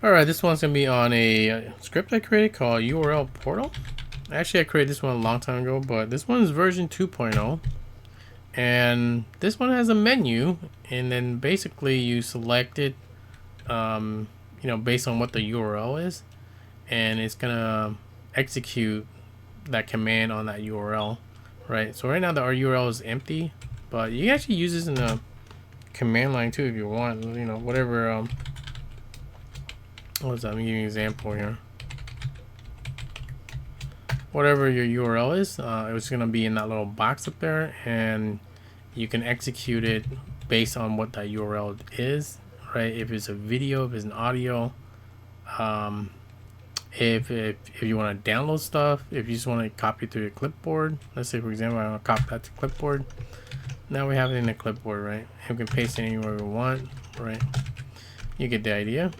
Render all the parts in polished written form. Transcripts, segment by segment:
Alright, this one's gonna be on a script I created called urlportal. Actually, I created this one a long time ago, but this one is version 2.0. And this one has a menu, and then basically you select it, based on what the URL is, and it's gonna execute that command on that URL, right? So right now our URL is empty, but you can actually use this in the command line too if you want. Whatever. What's that? Let me give you an example here. Whatever your URL is, it's gonna be in that little box up there, and you can execute it based on what that URL is, right? If it's a video, if it's an audio, if you want to download stuff, if you just want to copy to your clipboard. Let's say, for example, I want to copy that to clipboard. Now we have it in the clipboard, right? And we can paste it anywhere we want, right? You get the idea.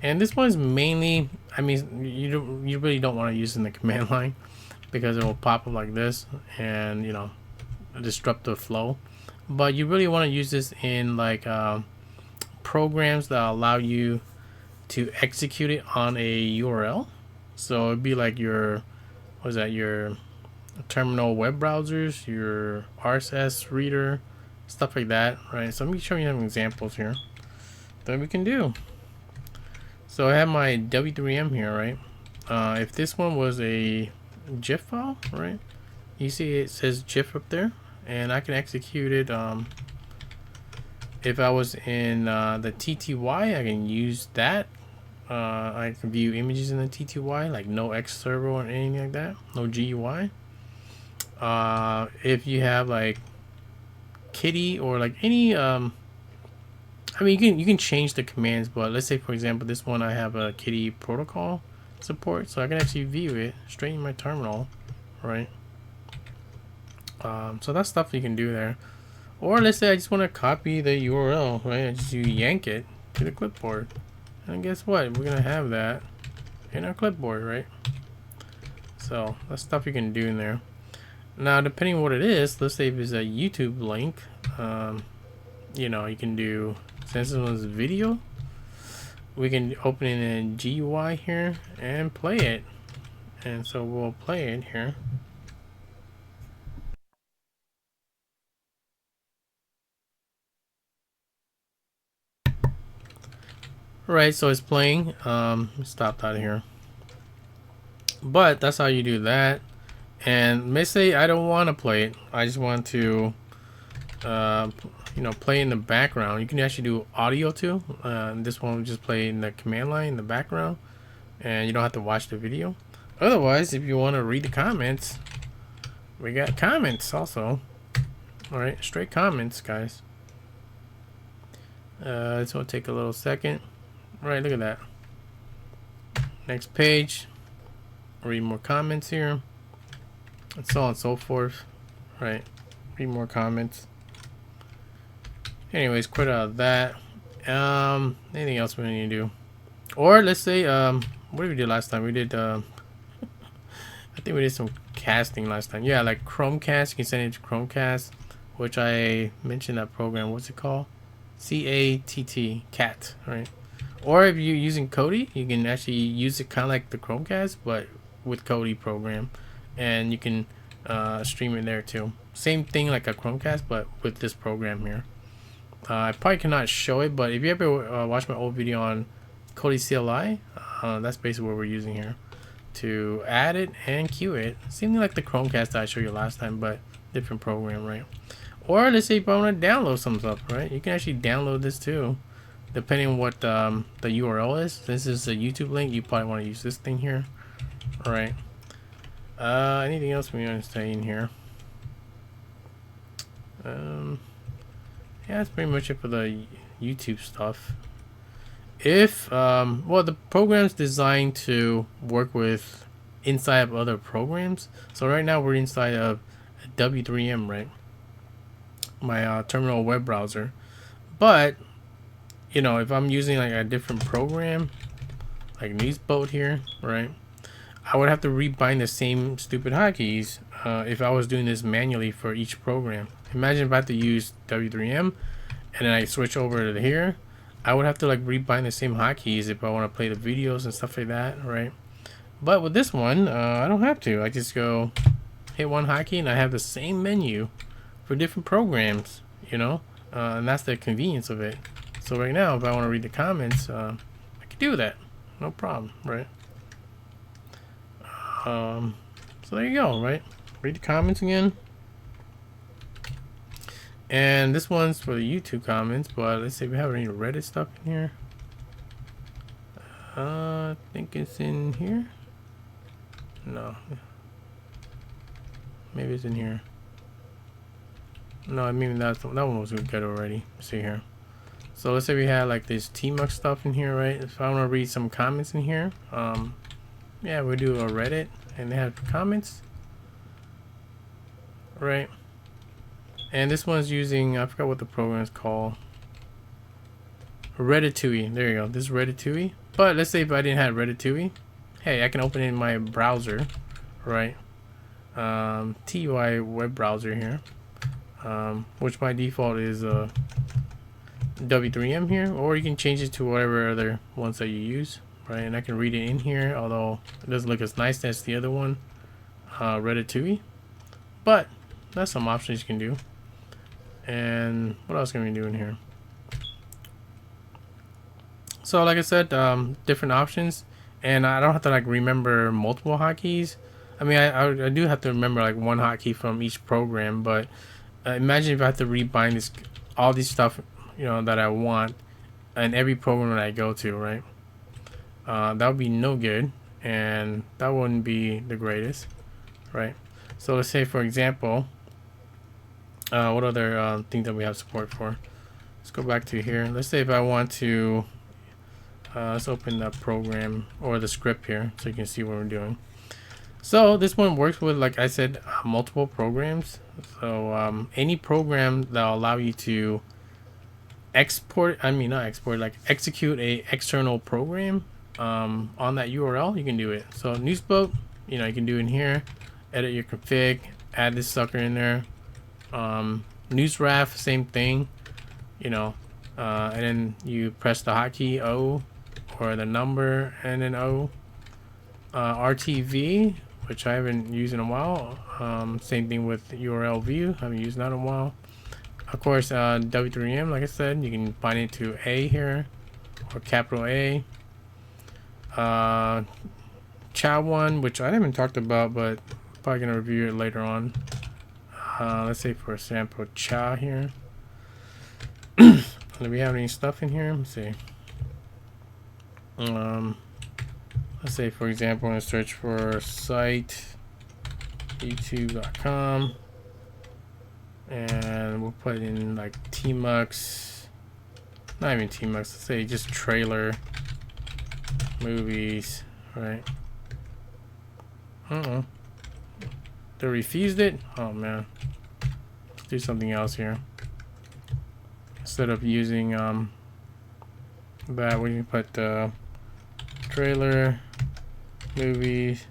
And this one's mainly, I mean, you really don't want to use it in the command line because it will pop up like this and disrupt the flow. But you really want to use this in like programs that allow you to execute it on a URL. So it'd be like your terminal web browsers, your RSS reader, stuff like that, right? So let me show you some examples here that we can do. So I have my W3M here, right? If this one was a GIF file, right? You see it says GIF up there, and I can execute it. If I was in the TTY, I can use that. I can view images in the TTY, like no X server or anything like that, no GUI. If you have like Kitty or like any I mean, you can change the commands, but let's say, for example, this one I have a Kitty protocol support, so I can actually view it straight in my terminal, right? So that's stuff you can do there. Or let's say I just want to copy the URL, right? I just yank it to the clipboard, and guess what? We're gonna have that in our clipboard, right? So that's stuff you can do in there. Now, depending on what it is, let's say if it's a YouTube link, you can do. Since this one's video, we can open it in GUI here and play it. And so we'll play it here. Right, so it's playing. Stop that here. But that's how you do that. And let's say I don't want to play it. I just want to play in the background. You can actually do audio too. This one will just play in the command line in the background, and you don't have to watch the video. Otherwise, if you want to read the comments, we got comments also. All right, straight comments, guys. This will take a little second. All right, look at that. Next page. Read more comments here, and so on and so forth. All right, read more comments. Anyways, quit out of that. Anything else we need to do? Or let's say, what did we do last time? We did, I think we did some casting last time. Yeah, like Chromecast. You can send it to Chromecast, which I mentioned that program. What's it called? CATT, cat, right? Or if you're using Kodi, you can actually use it kind of like the Chromecast, but with Kodi program, and you can stream it there too. Same thing like a Chromecast, but with this program here. I probably cannot show it, but if you ever watch my old video on Kodi CLI, that's basically what we're using here to add it and queue it. Seems like the Chromecast that I showed you last time, but different program, right? Or let's say if I want to download some stuff, right? You can actually download this too, depending on what the URL is. This is a YouTube link. You probably want to use this thing here, all right? Anything else we want to say in here? Yeah, that's pretty much it for the YouTube stuff. If well, the program's designed to work with inside of other programs. So right now we're inside of W3M, right? My terminal web browser. But if I'm using like a different program, like Newsboat here, right? I would have to rebind the same stupid hotkeys if I was doing this manually for each program. Imagine if I had to use W3M and then I switch over to here. I would have to like rebind the same hotkeys if I want to play the videos and stuff like that, right? But with this one, I don't have to. I just go hit one hotkey and I have the same menu for different programs, you know, and that's the convenience of it. So right now, if I want to read the comments, I can do that, no problem, right? So there you go, right? Read the comments again. And this one's for the YouTube comments, but let's see if we have any Reddit stuff in here. I think it's in here. No. Maybe it's in here. No, I mean that one was good already. Let's see here. So let's say we had like this T-Mux stuff in here, right? If I want to read some comments in here, yeah, we do a Reddit and they have comments, right? And this one's using, I forgot what the program is called. Ratatouille. There you go. This is Ratatouille. But let's say if I didn't have Ratatouille, hey, I can open it in my browser, right? TUI web browser here, which by default is W3M here, or you can change it to whatever other ones that you use, right? And I can read it in here, although it doesn't look as nice as the other one, Ratatouille. But that's some options you can do. And what else can we do in here? So like I said, different options, and I don't have to like remember multiple hotkeys. I mean, I do have to remember like one hotkey from each program, but imagine if I have to rebind all these stuff, you know, that I want in every program that I go to, right? That would be no good, and that wouldn't be the greatest, right? So let's say, for example, what other things that we have support for? Let's go back to here. Let's say if I want to, let's open that program or the script here so you can see what we're doing. So this one works with, like I said, multiple programs. So any program that will allow you to export, I mean not export, like execute a external program on that URL, you can do it. So Newsboat, you know, you can do in here, edit your config, add this sucker in there. Newsraf, same thing, you know, and then you press the hotkey O or the number and then O. RTV, which I haven't used in a while. Same thing with URL view, haven't used that in a while. Of course, W3M, like I said, you can bind it to A here or capital A. Chow one, which I haven't talked about, but probably gonna review it later on. Let's say for example, chow here. Do we have any stuff in here? Let's see. Let's say for example, I'm gonna search for site youtube.com, and we'll put in like T-Mux, not even T-Mux, let's say just trailer movies, right? They refused it. Oh man, let's do something else here. Instead of using that, we can put trailer movies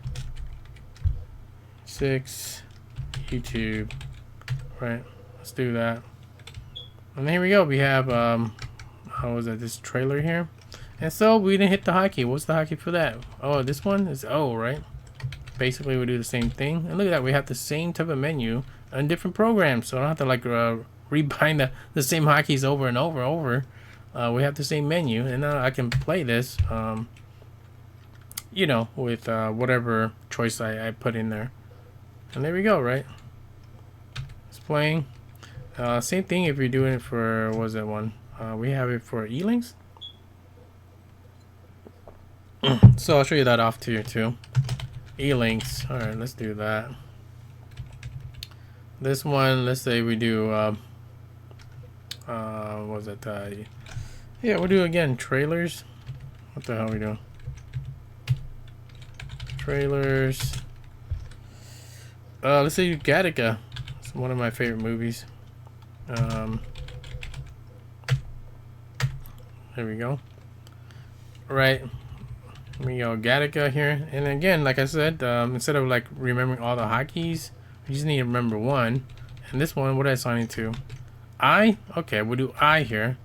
6 YouTube, right? Let's do that. And here we go. We have how was that, this trailer here? And so we didn't hit the hotkey. What's the hotkey for that? Oh, this one is O, right? Basically we do the same thing, and look at that, we have the same type of menu on different programs, so I don't have to like rebind the same hotkeys over and over. We have the same menu, and now I can play this you know, with whatever choice I put in there. And there we go, right? It's playing. Same thing if you're doing it for, what was that one? We have it for E-links. So I'll show you that off to you too. E-links. Alright, let's do that. This one, let's say we do what was it? Yeah, we'll do again trailers. What the hell are we doing? Trailers. Let's say Gattaca. It's one of my favorite movies. There we go. Right. We go Gattaca here, and again, like I said, instead of like remembering all the hotkeys, we just need to remember one. And this one, what did I assign it to? I. Okay, we'll do I here.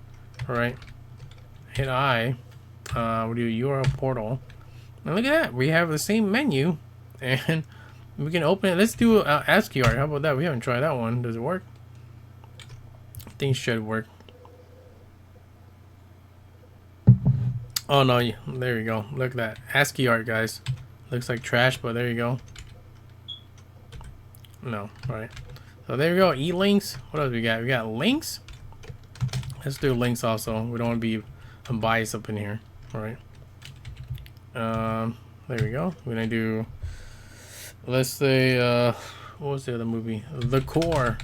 All right. hit I, we'll do URL portal. And look at that, we have the same menu, and we can open it. Let's do ASCII art. How about that? We haven't tried that one. Does it work? Things should work. Oh no, there you go. Look at that ASCII art, guys. Looks like trash, but there you go. No, all right. So there we go. E-links. What else we got? We got links. Let's do links also. We don't want to be biased up in here. All right. There we go. We're gonna do. Let's say what was the other movie? The Core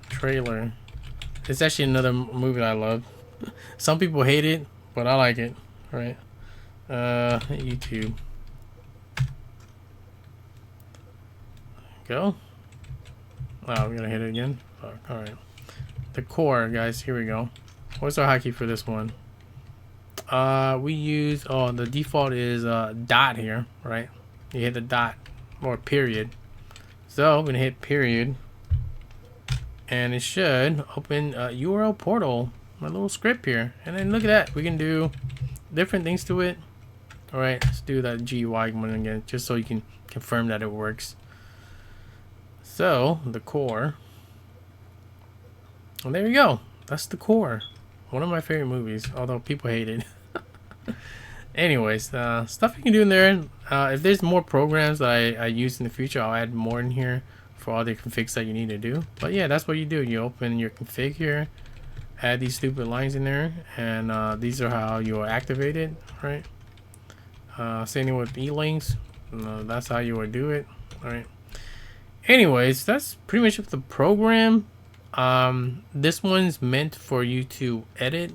trailer. It's actually another movie that I love. Some people hate it, but I like it. All right. YouTube. Go. Oh, we're gonna hit it again. Fuck. All right. The Core, guys. Here we go. What's our hotkey for this one? We use, the default is dot here, right? You hit the dot or period. So I'm gonna hit period, and it should open URL portal, my little script here. And then look at that, we can do different things to it. All right, let's do that GUI one again, just so you can confirm that it works. So the Core, and there you go. That's the Core. One of my favorite movies, although people hate it. Anyways, stuff you can do in there. If there's more programs that I use in the future, I'll add more in here for all the configs that you need to do. But yeah, that's what you do. You open your config here, add these stupid lines in there, and these are how you will activate it, right? Same thing with e-links. That's how you would do it. All right. Anyways, that's pretty much the program. This one's meant for you to edit,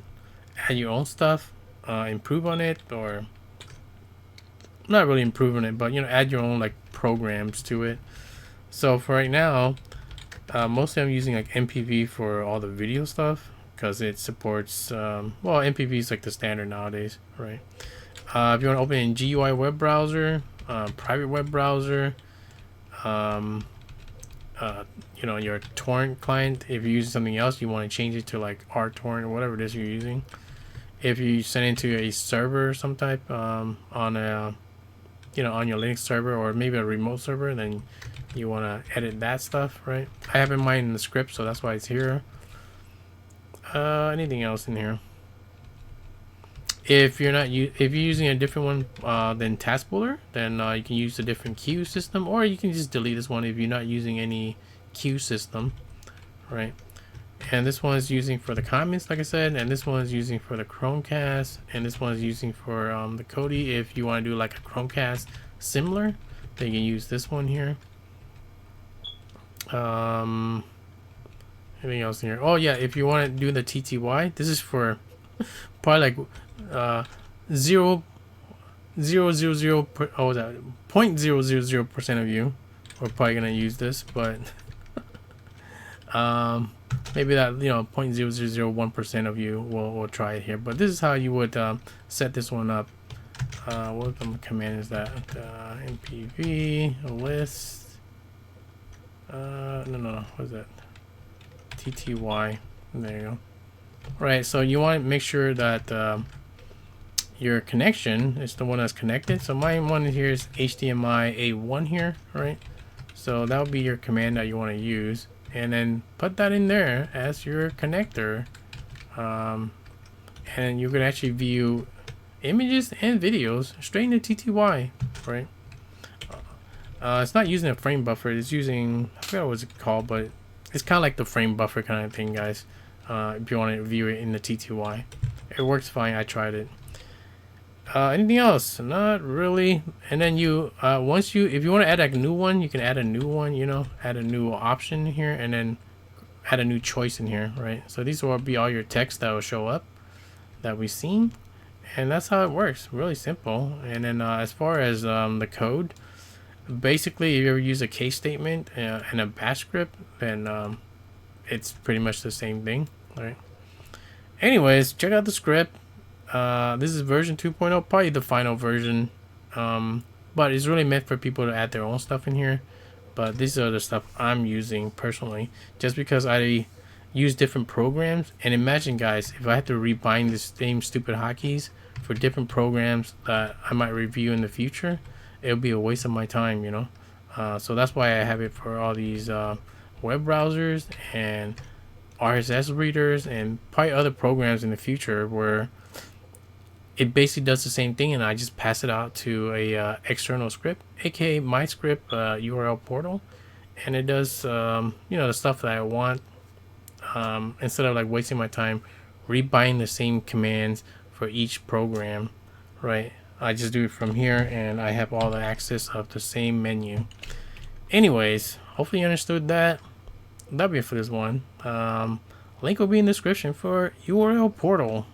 add your own stuff, improve on it, or not really improve on it, but add your own like programs to it. So for right now, mostly I'm using like MPV for all the video stuff because it supports well, MPV is like the standard nowadays, right? If you want to open in GUI web browser, private web browser, your torrent client. If you're using something else, you want to change it to like rTorrent or whatever it is you're using. If you send it to a server some type, on a on your Linux server or maybe a remote server, then you want to edit that stuff, right? I have in mind in the script, so that's why it's here. Anything else in here? If you're using a different one than Task Builder, then you can use a different queue system, or you can just delete this one if you're not using any queue system, right? And this one is using for the comments, like I said, and this one is using for the Chromecast, and this one is using for the Kodi. If you want to do like a Chromecast similar, then you can use this one here. Anything else in here? Oh yeah, if you want to do the TTY, this is for probably like 0.000% of you are probably gonna use this, but maybe that 0.0001% of you will try it here. But this is how you would set this one up. What command is that? MPV list. No. What is that? TTY. There you go. Right. So you want to make sure that your connection is the one that's connected. So my one here is HDMI A1 here, right? So that would be your command that you want to use, and then put that in there as your connector, and you can actually view images and videos straight into TTY, right? It's not using a frame buffer. It's using, I forgot what it's called, but it's kind of like the frame buffer kind of thing, guys. If you want to view it in the TTY, it works fine. I tried it. Anything else? Not really. And then you if you want to add a new one, you can add a new one, add a new option here, and then add a new choice in here, right? So these will be all your text that will show up that we've seen, and that's how it works. Really simple. And then as far as the code, basically if you ever use a case statement and a bash script, then it's pretty much the same thing. All right. Anyways, check out the script. This is version 2.0, probably the final version, but it's really meant for people to add their own stuff in here. But these are the stuff I'm using personally, just because use different programs. And imagine, guys, if I had to rebind the same stupid hotkeys for different programs that I might review in the future, it would be a waste of my time, you know. So that's why I have it for all these web browsers and RSS readers and probably other programs in the future where it basically does the same thing, and I just pass it out to a external script, aka my script URL portal, and it does you know, the stuff that I want, instead of like wasting my time rebinding the same commands for each program, right? I just do it from here and I have all the access of the same menu. Anyways, hopefully you understood that. That'll be it for this one. Link will be in the description for URL portal.